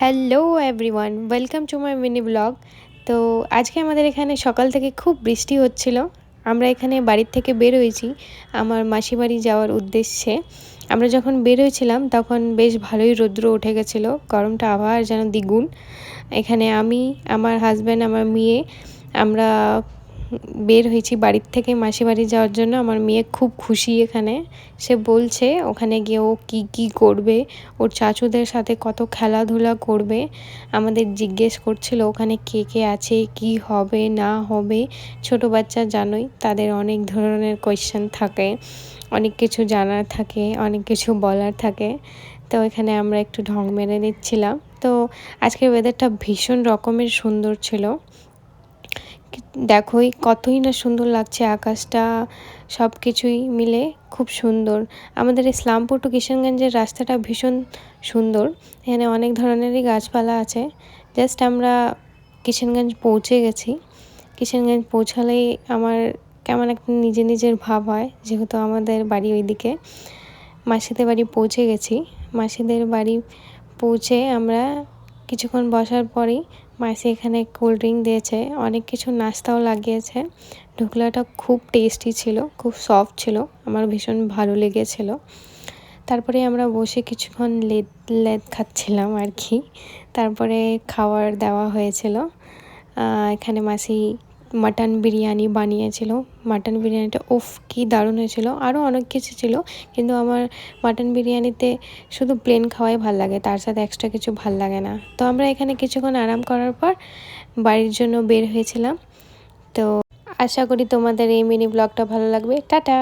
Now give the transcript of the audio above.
Hello everyone, welcome to my mini blog. তো আজকে আমাদের এখানে সকাল থেকে খুব বৃষ্টি হচ্ছিল। আমরা এখানে বাড়ির থেকে বের হয়েছি আমার মাসি বাড়ি যাওয়ার উদ্দেশ্যে। আমরা যখন বের হয়েছিলাম তখন বেশ ভালোই রৌদ্র উঠে গেছিলো, গরমটা আবার যেন দ্বিগুণ। এখানে আমি, আমার হাজব্যান্ড, আমার মেয়ে, আমরা বের হয়েছি বাড়ির থেকে মাসি বাড়ি যাওয়ার জন্য। আমার মেয়ে খুব খুশি এখানে। সে বলছে ওখানে গিয়ে ও কী কী করবে, ওর চাচুদের সাথে কত খেলাধুলা করবে। আমাদের জিজ্ঞেস করছিল ওখানে কে কে আছে, কি হবে না হবে। ছোট বাচ্চা জানোই, তাদের অনেক ধরনের কোয়েশ্চেন থাকে, অনেক কিছু জানার থাকে, অনেক কিছু বলার থাকে। তো এখানে আমরা একটু ঢং মেরে নিচ্ছিলাম। তো আজকের ওয়েদারটা ভীষণ রকমের সুন্দর ছিল। দেখোই কতই না সুন্দর লাগছে আকাশটা, সব কিছুই মিলে খুব সুন্দর। আমাদের ইসলামপুর টু কিষানগঞ্জের রাস্তাটা ভীষণ সুন্দর। এখানে অনেক ধরনেরই গাছপালা আছে। জাস্ট আমরা কিষানগঞ্জ পৌঁছে গেছি। কিষানগঞ্জ পৌঁছালেই আমার কেমন একটা নিজের ভাব হয়, যেহেতু আমাদের বাড়ি ওইদিকে। মাসিদের বাড়ি পৌঁছে গেছি। মাসিদের বাড়ি পৌঁছে আমরা কিছুক্ষণ বসার পরেই মাসি এখানে কোল্ড ড্রিঙ্ক দিয়েছে, অনেক কিছু নাস্তাও লাগিয়েছে। ঢোকলাটা খুব টেস্টি ছিল, খুব সফট ছিল, আমার ভীষণ ভালো লেগেছিল। তারপরে আমরা বসে কিছুক্ষণ লেদ খাচ্ছিলাম আর কি। তারপরে খাবার দেওয়া হয়েছিল। এখানে মাসি মাটন বিরিয়ানি বানিয়েছিল। মাটন বিরিয়ানিটা কী দারুণ হয়েছিল। আরও অনেক কিছু ছিল, কিন্তু আমার মাটন বিরিয়ানিতে শুধু প্লেন খাওয়াই ভাল লাগে, তার সাথে এক্সট্রা কিছু ভাল লাগে না। তো আমরা এখানে কিছুক্ষণ আরাম করার পর বাড়ির জন্য বের হয়েছিলাম। তো আশা করি তোমাদের এই মিনি ব্লগটা ভালো লাগবে। টাটা।